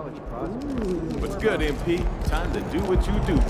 What's good, MP? Time to do what you do.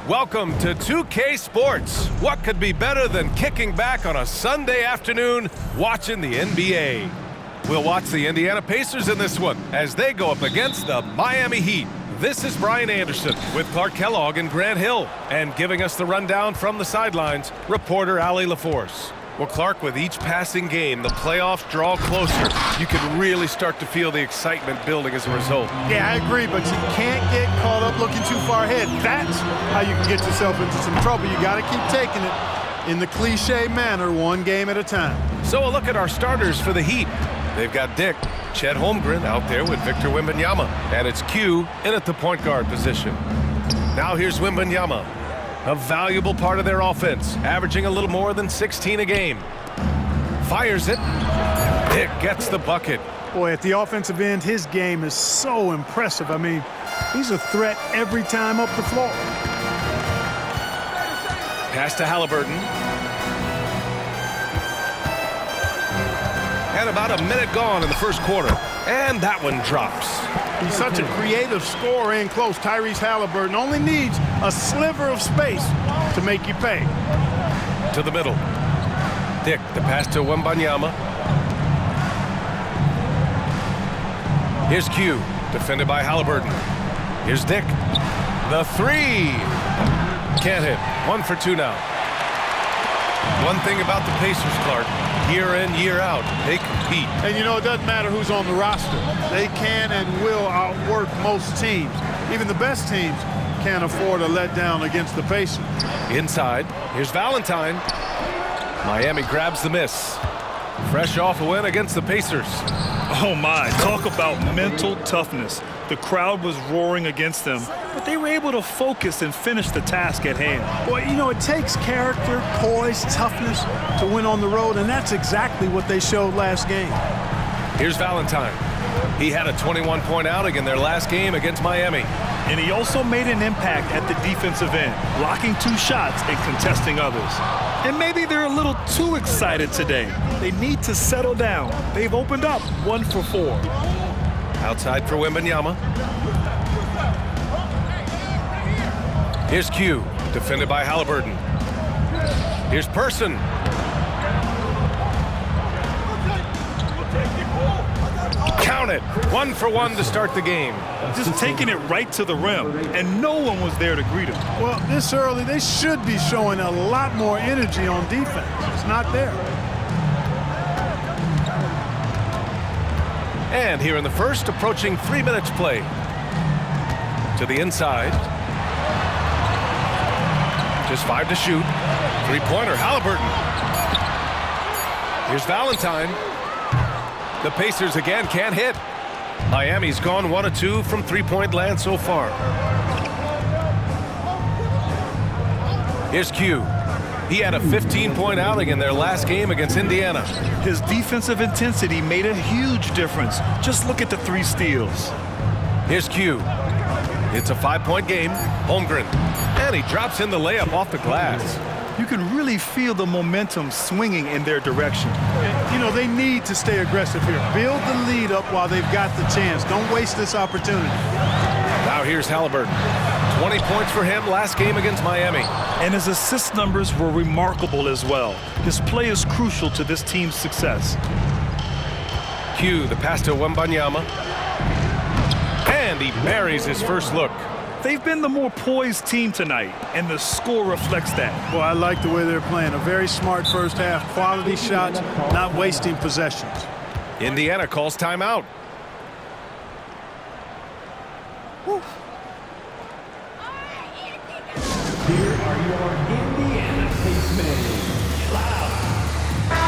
Welcome to 2K Sports. What could be better than kicking back on a Sunday afternoon watching the NBA? We'll watch the Indiana Pacers in this one as they go up against the Miami Heat. This is Brian Anderson with Clark Kellogg and Grant Hill. And giving us the rundown from the sidelines, reporter Allie LaForce. Well, Clark, with each passing game, the playoffs draw closer. You can really start to feel the excitement building as a result. Yeah, I agree, but you can't get caught up looking too far ahead. That's how you can get yourself into some trouble. You got to keep taking it in the cliche manner, one game at a time. So a look at our starters for the Heat. They've got Dick, Chet Holmgren out there with Victor Wembanyama, and it's Q in at the point guard position. Now here's Wembanyama, a valuable part of their offense, averaging a little more than 16 a game. Fires it. Dick gets the bucket. Boy, at the offensive end, his game is so impressive. I mean, he's a threat every time up the floor. Pass to Halliburton. And about a minute gone in the first quarter. And that one drops. He's such a creative scorer in close. Tyrese Halliburton only needs a sliver of space to make you pay. To the middle. Dick, the pass to Wembanyama. Here's Q, defended by Halliburton. Here's Dick. The three. Can't hit. 1 for 2 now. One thing about the Pacers, Clark, year in, year out, they compete. And you know, it doesn't matter who's on the roster. They can and will outwork most teams. Even the best teams can't afford a letdown against the Pacers. Inside, here's Valentine. Miami grabs the miss. Fresh off a win against the Pacers. Oh my, talk about mental toughness. The crowd was roaring against them, but they were able to focus and finish the task at hand. Well, you know, it takes character, poise, toughness to win on the road, and that's exactly what they showed last game. Here's Valentine. He had a 21-point outing in their last game against Miami. And he also made an impact at the defensive end, blocking 2 shots and contesting others. And maybe they're a little too excited today. They need to settle down. They've opened up 1 for 4. Outside for Wembanyama. Here's Q, defended by Halliburton. Here's Person. Count it. 1 for 1 to start the game. Just taking it right to the rim, and no one was there to greet him. Well, this early, they should be showing a lot more energy on defense. It's not there. And here in the first, approaching 3 minutes play. To the inside. Just 5 to shoot. 3-pointer, Halliburton. Here's Valentine. The Pacers again can't hit. Miami's gone 1 of 2 from 3-point land so far. Here's Q. He had a 15-point outing in their last game against Indiana. His defensive intensity made a huge difference. Just look at the 3 steals. Here's Q. It's a 5-point game. Holmgren. And he drops in the layup off the glass. You can really feel the momentum swinging in their direction. You know, they need to stay aggressive here. Build the lead up while they've got the chance. Don't waste this opportunity. Now here's Halliburton. 20 points for him last game against Miami. And his assist numbers were remarkable as well. His play is crucial to this team's success. Q, the pass to Wembanyama. And he buries his first look. They've been the more poised team tonight, and the score reflects that. Well, I like the way they're playing. A very smart first half. Quality shots, not wasting possessions. Indiana calls timeout. Here are your Indiana Pacemen.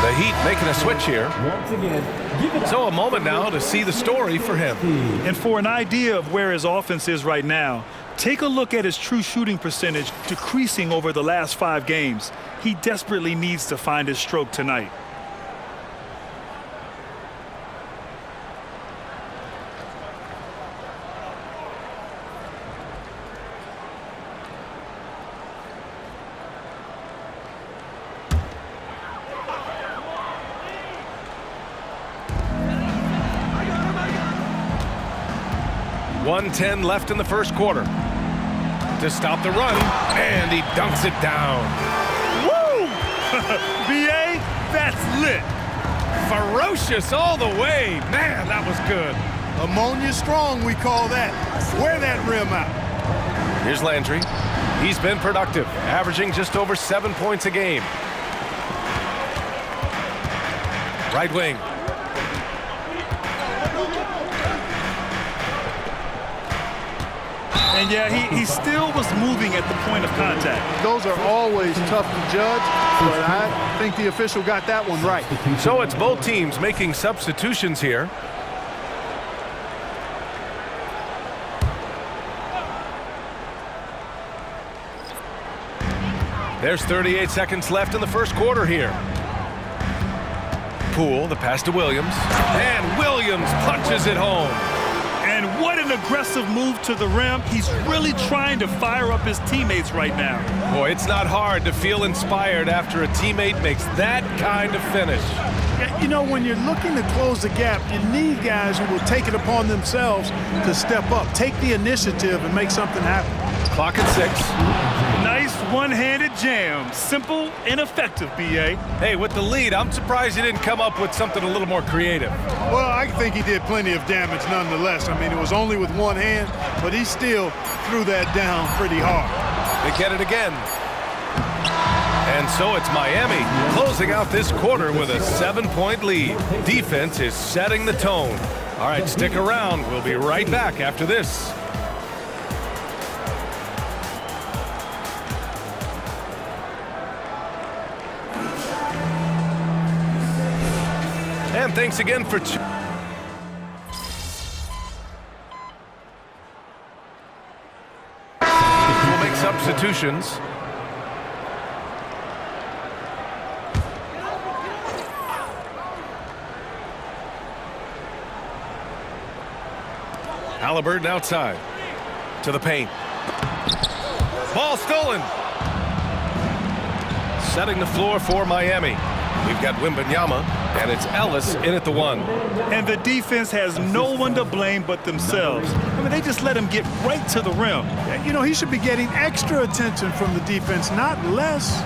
The Heat making a switch here. Once again, give it So a moment now to see the story for him. And for an idea of where his offense is right now, take a look at his true shooting percentage decreasing over the last 5 games. He desperately needs to find his stroke tonight. .110 left in the first quarter. To stop the run, and he dunks it down. Woo! B.A., that's lit. Ferocious all the way. Man, that was good. Ammonia strong, we call that. Wear that rim out. Here's Landry. He's been productive, averaging just over 7 points a game. Right wing. And yeah, he still was moving at the point of contact. Those are always tough to judge, but I think the official got that one right. So it's both teams making substitutions here. There's 38 seconds left in the first quarter here. Poole, the pass to Williams. And Williams punches it home. And what an aggressive move to the rim. He's really trying to fire up his teammates right now. Boy, it's not hard to feel inspired after a teammate makes that kind of finish. Yeah, you know, when you're looking to close the gap, you need guys who will take it upon themselves to step up, take the initiative, and make something happen. Clock at 6. Nice one-handed jam. Simple and effective, B.A. Hey, with the lead, I'm surprised he didn't come up with something a little more creative. Well, I think he did plenty of damage nonetheless. I mean, it was only with one hand, but he still threw that down pretty hard. They get it again. And so it's Miami closing out this quarter with a 7-point lead. Defense is setting the tone. All right, stick around. We'll be right back after this. And thanks again for we'll make substitutions. Halliburton outside to the paint. Ball stolen. Setting the floor for Miami. We've got Wembanyama, and it's Ellis in at the 1. And the defense has no one to blame but themselves. I mean, they just let him get right to the rim. You know, he should be getting extra attention from the defense, not less.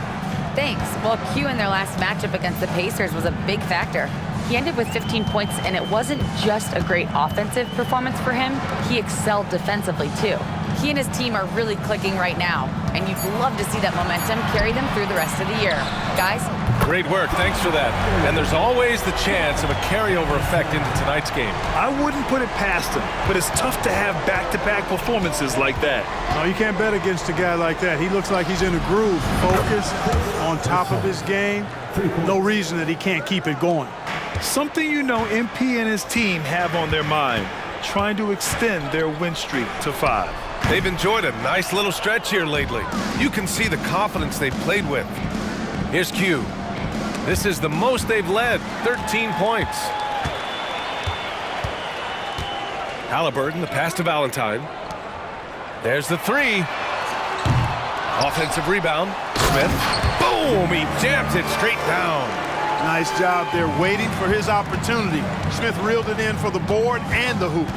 Thanks. Well, Q in their last matchup against the Pacers was a big factor. He ended with 15 points, and it wasn't just a great offensive performance for him. He excelled defensively, too. He and his team are really clicking right now, and you'd love to see that momentum carry them through the rest of the year. Guys? Great work. Thanks for that. And there's always the chance of a carryover effect into tonight's game. I wouldn't put it past him, but it's tough to have back-to-back performances like that. No, you can't bet against a guy like that. He looks like he's in a groove, focused, on top of his game. No reason that he can't keep it going. Something you know MP and his team have on their mind, trying to extend their win streak to 5. They've enjoyed a nice little stretch here lately. You can see the confidence they've played with. Here's Q. This is the most they've led, 13 points. Halliburton, the pass to Valentine. There's the 3. Offensive rebound. Smith. Boom! He jams it straight down. Nice job there, waiting for his opportunity. Smith reeled it in for the board and the hoop.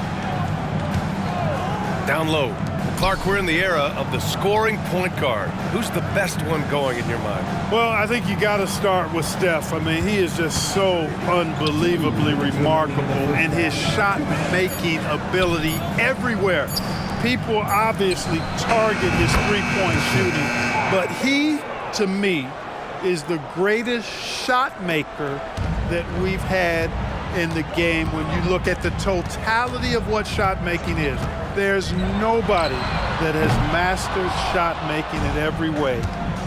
Down low. Clark, we're in the era of the scoring point guard. Who's the best one going in your mind? Well, I think you got to start with Steph. I mean, he is just so unbelievably remarkable in his shot-making ability everywhere. People obviously target his three-point shooting, but he, to me, is the greatest shot maker that we've had in the game when you look at the totality of what shot making is. There's nobody that has mastered shot making in every way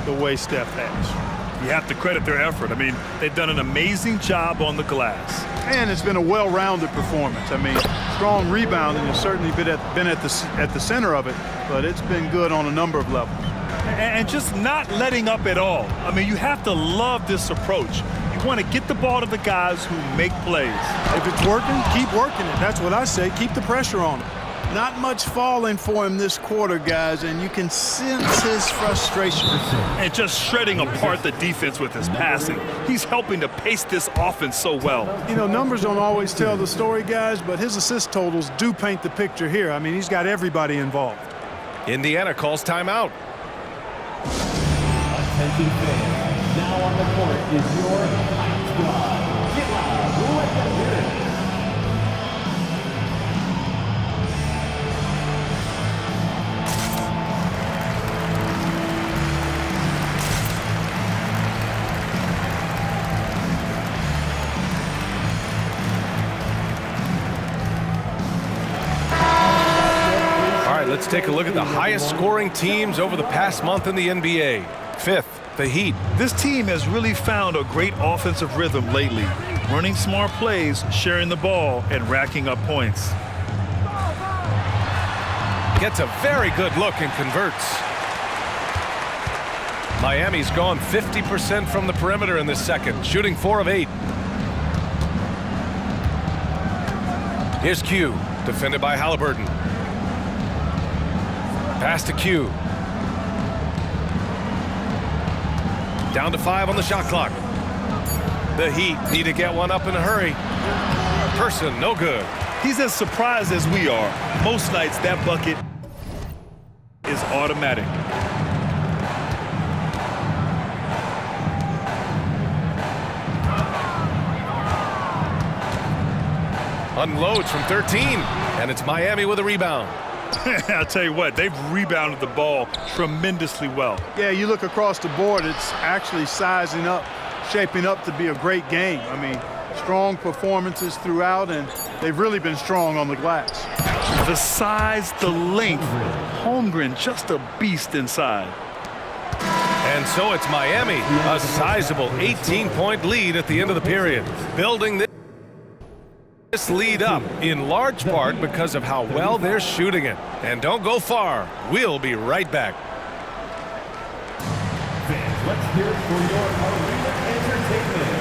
the way Steph has. You have to credit their effort. I mean, they've done an amazing job on the glass. And it's been a well-rounded performance. I mean, strong rebounding has certainly been at the center of it, but it's been good on a number of levels. And just not letting up at all. I mean, you have to love this approach. You want to get the ball to the guys who make plays. If it's working, keep working it. That's what I say. Keep the pressure on him. Not much falling for him this quarter, guys, and you can sense his frustration. And just shredding apart the defense with his passing. He's helping to pace this offense so well. You know, numbers don't always tell the story, guys, but his assist totals do paint the picture here. I mean, he's got everybody involved. Indiana calls timeout. Attention fans, now on the court is your Fight Squad. Get loud, let them hear it. Let's take a look at the highest scoring teams over the past month in the NBA. Fifth, the Heat. This team has really found a great offensive rhythm lately, running smart plays, sharing the ball, and racking up points. Gets a very good look and converts. Miami's gone 50% from the perimeter in this second, shooting 4 of 8. Here's Q, defended by Halliburton. Pass to Q. Down to 5 on the shot clock. The Heat need to get one up in a hurry. Person, no good. He's as surprised as we are. Most nights, that bucket is automatic. Unloads from 13, and it's Miami with a rebound. I'll tell you what, they've rebounded the ball tremendously well. Yeah, you look across the board, it's actually sizing up, shaping up to be a great game. I mean, strong performances throughout, and they've really been strong on the glass. The size, the length, Holmgren just a beast inside. And so it's Miami, a sizable 18-point lead at the end of the period, building this lead up in large part because of how well they're shooting it. And don't go far. We'll be right back. Fans, let's hear it for your arena entertainment.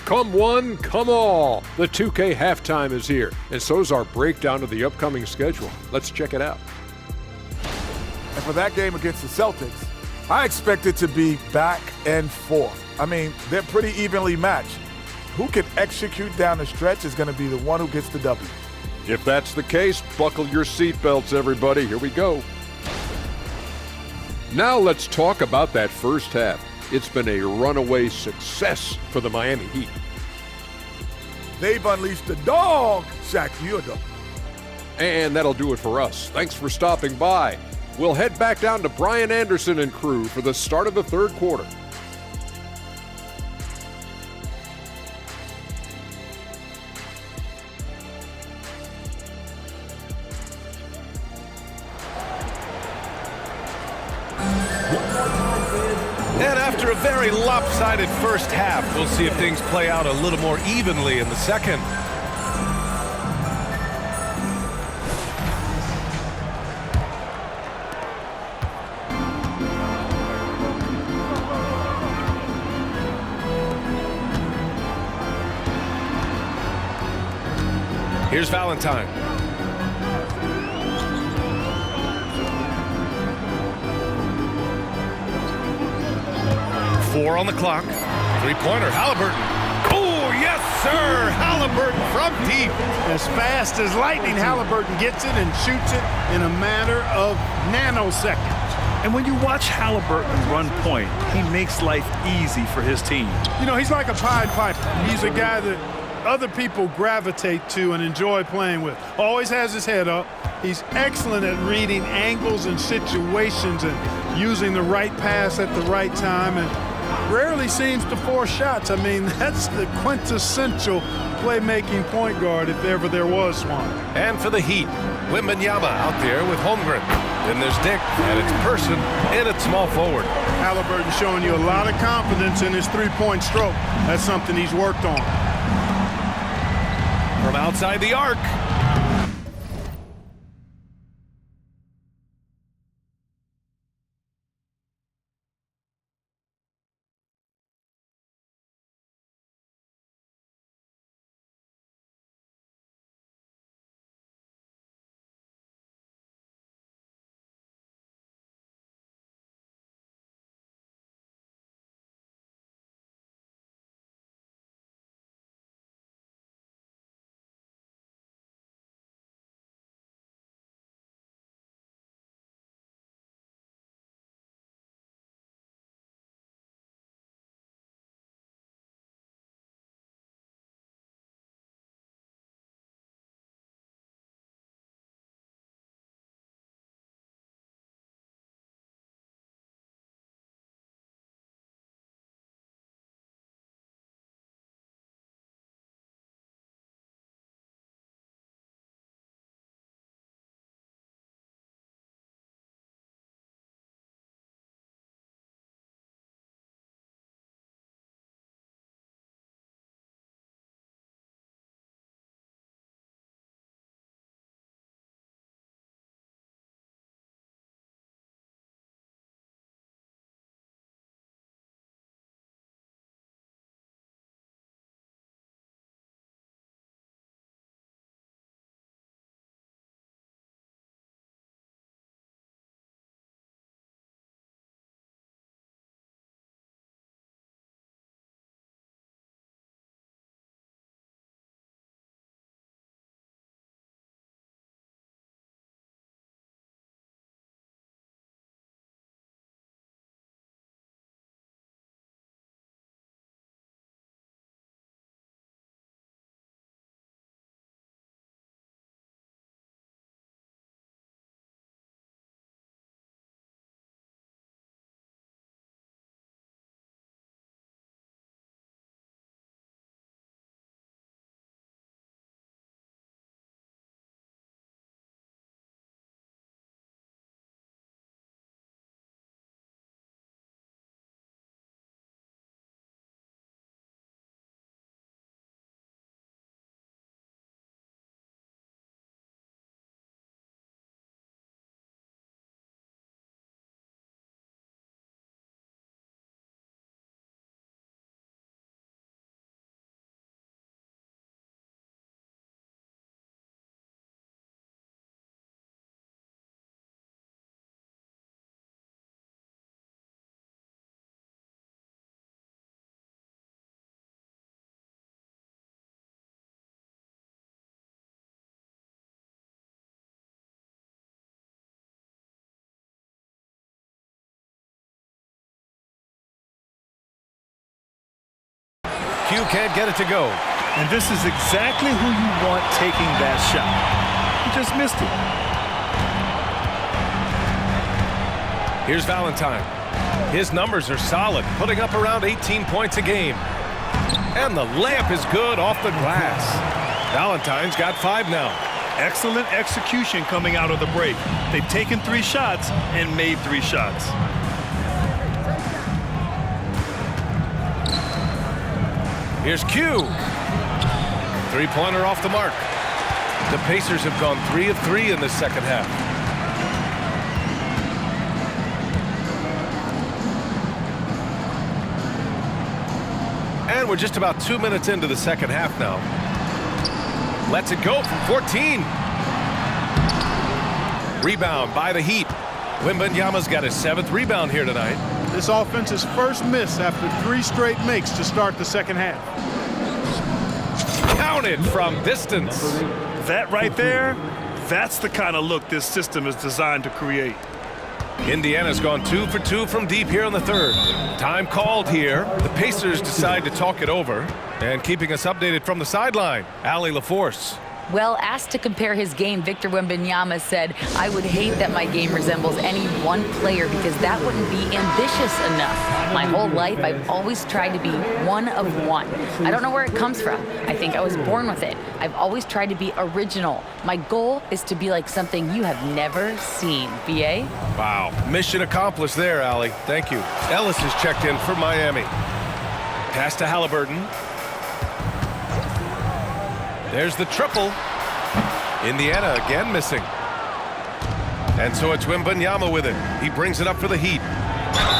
Come one, come all. The 2K halftime is here, and so is our breakdown of the upcoming schedule. Let's check it out. And for that game against the Celtics, I expect it to be back and forth. I mean, they're pretty evenly matched. Who can execute down the stretch is going to be the one who gets the W. If that's the case, buckle your seatbelts, everybody. Here we go. Now let's talk about that first half. It's been a runaway success for the Miami Heat. They've unleashed the dog, Shaq. You're the... And that'll do it for us. Thanks for stopping by. We'll head back down to Brian Anderson and crew for the start of the third quarter. And after a very lopsided first half, we'll see if things play out a little more evenly in the second. Here's Valentine. 4 on the clock. Three-pointer, Halliburton. Oh, yes, sir! Halliburton from deep. As fast as lightning, Halliburton gets it and shoots it in a matter of nanoseconds. And when you watch Halliburton run point, he makes life easy for his team. You know, he's like a Pied Piper. He's a guy that other people gravitate to and enjoy playing with. Always has his head up. He's excellent at reading angles and situations and using the right pass at the right time, and rarely seems to force shots. I mean, that's the quintessential playmaking point guard if ever there was one. And for the Heat, Wembanyama out there with Holmgren. Then there's Dick, and it's Person in at small forward. Halliburton showing you a lot of confidence in his three-point stroke. That's something he's worked on. From outside the arc. Q can't get it to go. And this is exactly who you want taking that shot. He just missed it. Here's Valentine. His numbers are solid, putting up around 18 points a game. And the layup is good off the glass. Valentine's got 5 now. Excellent execution coming out of the break. They've taken 3 shots and made 3 shots. Here's Q. Three-pointer off the mark. The Pacers have gone 3 of 3 in the second half. And we're just about 2 minutes into the second half now. Lets it go from 14. Rebound by the Heat. Wembanyama's got his 7th rebound here tonight. This offense's first miss after 3 straight makes to start the second half. Counted from distance. That right there, that's the kind of look this system is designed to create. Indiana's gone 2 for 2 from deep here in the 3rd. Time called here. The Pacers decide to talk it over. And keeping us updated from the sideline, Allie LaForce. Well, asked to compare his game, Victor Wembanyama said, "I would hate that my game resembles any one player because that wouldn't be ambitious enough. My whole life, I've always tried to be one of one. I don't know where it comes from. I think I was born with it. I've always tried to be original. My goal is to be like something you have never seen." BA? Wow. Mission accomplished there, Allie. Thank you. Ellis is checked in for Miami. Pass to Halliburton. There's the triple. Indiana again missing. And so it's Wembanyama with it. He brings it up for the Heat.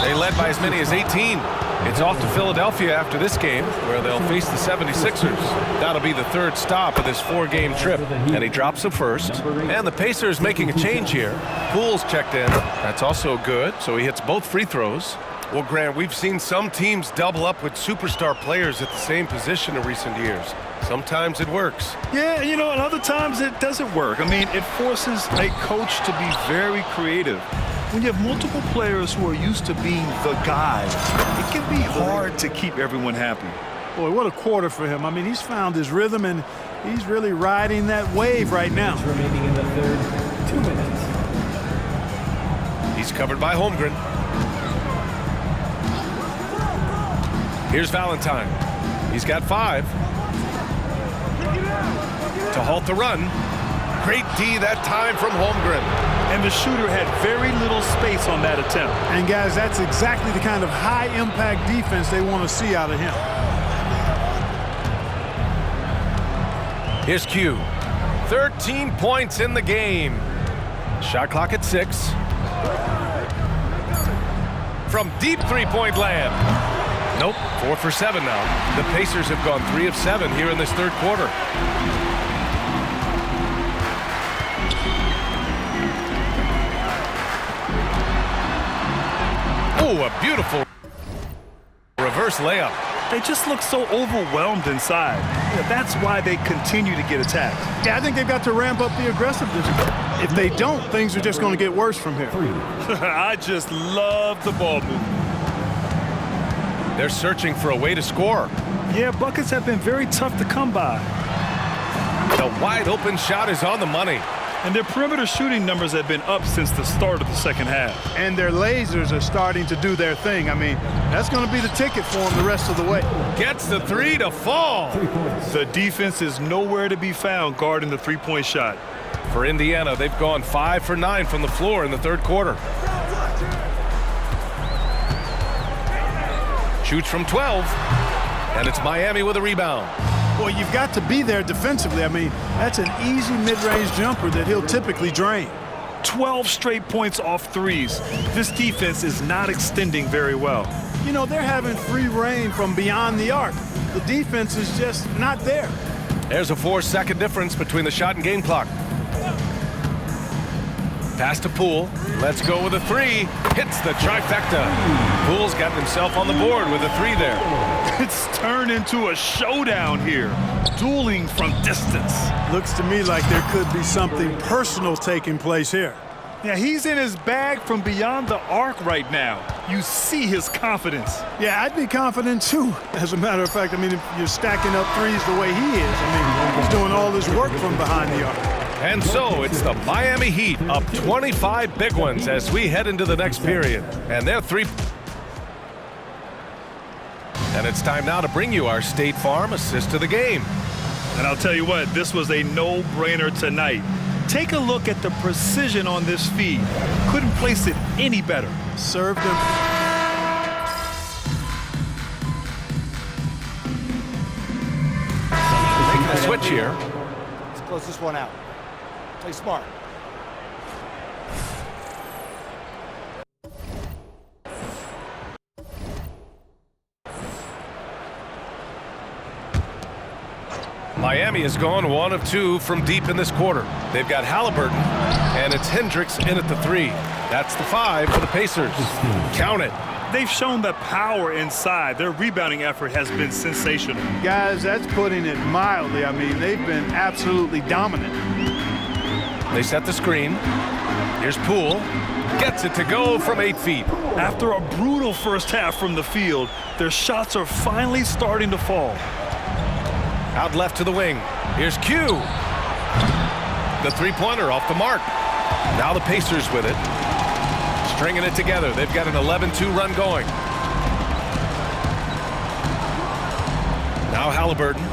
They led by as many as 18. It's off to Philadelphia after this game, where they'll face the 76ers. That'll be the 3rd stop of this 4-game trip. And he drops the first. And the Pacers making a change here. Poole's checked in. That's also good, so he hits both free throws. Well, Grant, we've seen some teams double up with superstar players at the same position in recent years. Sometimes it works. Yeah, you know, and other times it doesn't work. I mean, it forces a coach to be very creative. When you have multiple players who are used to being the guy, it can be hard to keep everyone happy. Boy, what a quarter for him. I mean, he's found his rhythm, and he's really riding that wave right now. Remaining in the 3rd, 2 minutes. He's covered by Holmgren. Here's Valentine. He's got 5. To halt the run. Great D that time from Holmgren. And the shooter had very little space on that attempt. And guys, that's exactly the kind of high-impact defense they want to see out of him. Here's Q. 13 points in the game. Shot clock at 6. From deep 3-point land. Nope, 4 for 7 now. The Pacers have gone 3 of 7 here in this 3rd quarter. Oh, a beautiful reverse layup. They just look so overwhelmed inside. Yeah, that's why they continue to get attacked. Yeah, I think they've got to ramp up the aggressiveness. If they don't, things are just going to get worse from here. I just love the ball movement. They're searching for a way to score. Yeah, buckets have been very tough to come by. The wide open shot is on the money. And their perimeter shooting numbers have been up since the start of the second half. And their lasers are starting to do their thing. I mean, that's going to be the ticket for them the rest of the way. Gets the 3 to fall. The defense is nowhere to be found guarding the three-point shot. For Indiana, they've gone 5 for 9 from the floor in the 3rd quarter. Shoots from 12. And it's Miami with a rebound. Well, you've got to be there defensively. I mean, that's an easy mid-range jumper that he'll typically drain. 12 straight points off threes. This defense is not extending very well. You know, they're having free reign from beyond the arc. The defense is just not there. There's a 4-second difference between the shot and game clock. Pass to Poole. Let's go with a 3. Hits the trifecta. Poole's got himself on the board with a 3 there. It's turned into a showdown here. Dueling from distance. Looks to me like there could be something personal taking place here. Yeah, he's in his bag from beyond the arc right now. You see his confidence. Yeah, I'd be confident too. As a matter of fact, I mean, if you're stacking up threes the way he is, I mean, he's doing all this work from behind the arc. And so it's the Miami Heat up 25 big ones as we head into the next period. And they're 3. And it's time now to bring you our State Farm assist to the game. And I'll tell you what, this was a no-brainer tonight. Take a look at the precision on this feed. Couldn't place it any better. Served him. Making the switch here. Let's close this one out. Play smart. Miami has gone 1 of 2 from deep in this quarter. They've got Halliburton, and it's Hendricks in at the 3. That's the 5 for the Pacers. Count it. They've shown the power inside. Their rebounding effort has been sensational. Guys, that's putting it mildly. I mean, they've been absolutely dominant. They set the screen. Here's Poole. Gets it to go from 8 feet. After a brutal first half from the field, their shots are finally starting to fall. Out left to the wing. Here's Q. The three-pointer off the mark. Now the Pacers with it. Stringing it together. They've got an 11-2 run going. Now Halliburton.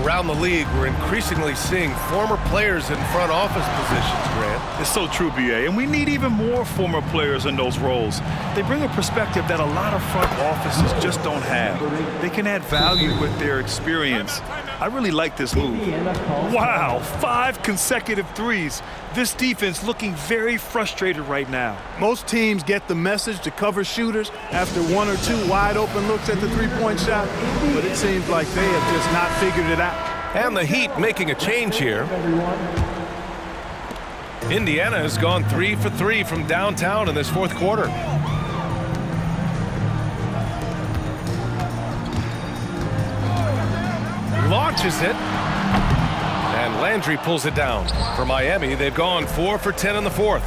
Around the league, we're increasingly seeing former players in front office positions, Grant. It's so true, BA, and we need even more former players in those roles. They bring a perspective that a lot of front offices just don't have. They can add value with their experience. I really like this move. Wow, 5 consecutive threes. This defense looking very frustrated right now. Most teams get the message to cover shooters after 1 or 2 wide open looks at the three-point shot, but it seems like they have just not figured it out. And the Heat making a change here. Indiana has gone 3 for 3 from downtown in this fourth quarter. Launches it. And Landry pulls it down. For Miami, they've gone 4 for 10 in the fourth.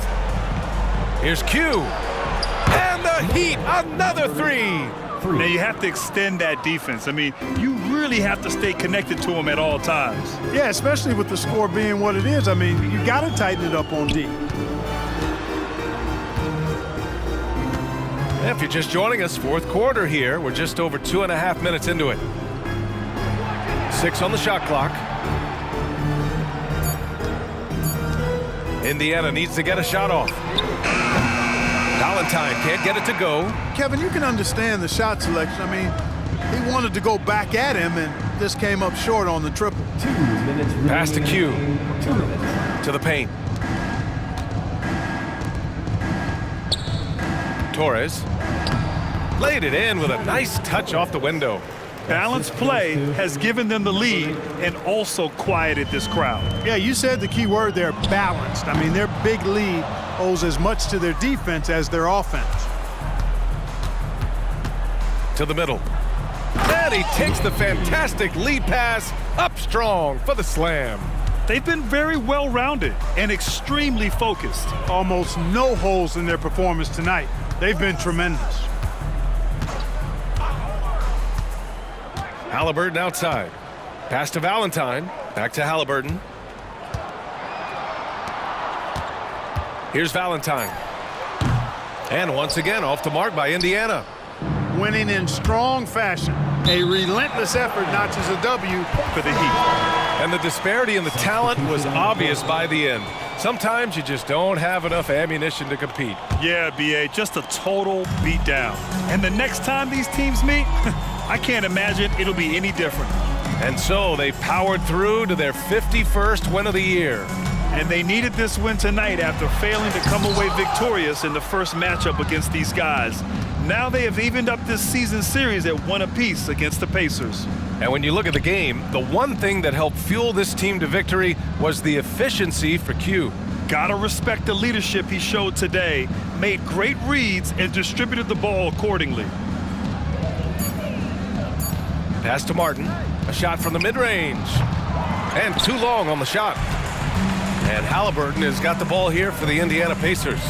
Here's Q. And the Heat, another 3. Now you have to extend that defense. I mean, you really have to stay connected to them at all times. Yeah, especially with the score being what it is. I mean, you got to tighten it up on D. If you're just joining us, fourth quarter here. We're just over 2.5 minutes into it. 6 on the shot clock. Indiana needs to get a shot off. Valentine can't get it to go. Kevin, you can understand the shot selection. I mean, he wanted to go back at him, and this came up short on the triple. 2 minutes remaining. Pass to Q. 2 minutes. To the paint. Torres laid it in with a nice touch off the window. Balanced play has given them the lead and also quieted this crowd. Yeah, you said the key word there, balanced. I mean, their big lead owes as much to their defense as their offense. To the middle. And he takes the fantastic lead pass up strong for the slam. They've been very well-rounded and extremely focused. Almost no holes in their performance tonight. They've been tremendous. Halliburton outside. Pass to Valentine. Back to Halliburton. Here's Valentine. And once again off the mark by Indiana. Winning in strong fashion. A relentless effort notches a W For the Heat. And the disparity in the talent was obvious by the end. Sometimes you just don't have enough ammunition to compete. Yeah, BA, just a total beatdown. And the next time these teams meet, I can't imagine it'll be any different. And so they powered through to their 51st win of the year. And they needed this win tonight after failing to come away victorious in the first matchup against these guys. Now they have evened up this season series at 1 apiece against the Pacers. And when you look at the game, the one thing that helped fuel this team to victory was the efficiency for Q. Gotta respect the leadership he showed today, made great reads, and distributed the ball accordingly. Pass to Martin. A shot from the mid-range. And too long on the shot. And Halliburton has got the ball here for the Indiana Pacers.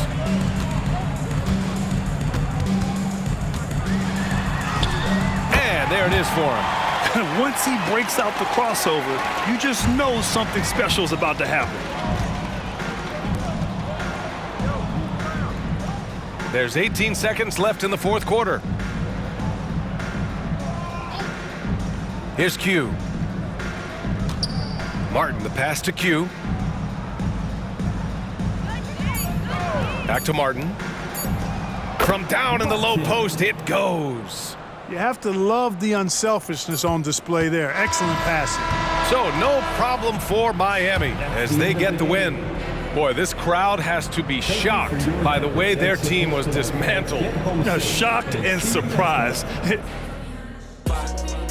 And there it is for him. Once he breaks out the crossover, you just know something special is about to happen. There's 18 seconds left in the fourth quarter. Here's Q. Martin, the pass to Q. Back to Martin. From down in the low post, it goes. You have to love the unselfishness on display there. Excellent passing. So no problem for Miami as they get the win. Boy, this crowd has to be shocked by the way their team was dismantled. Shocked and surprised. spot.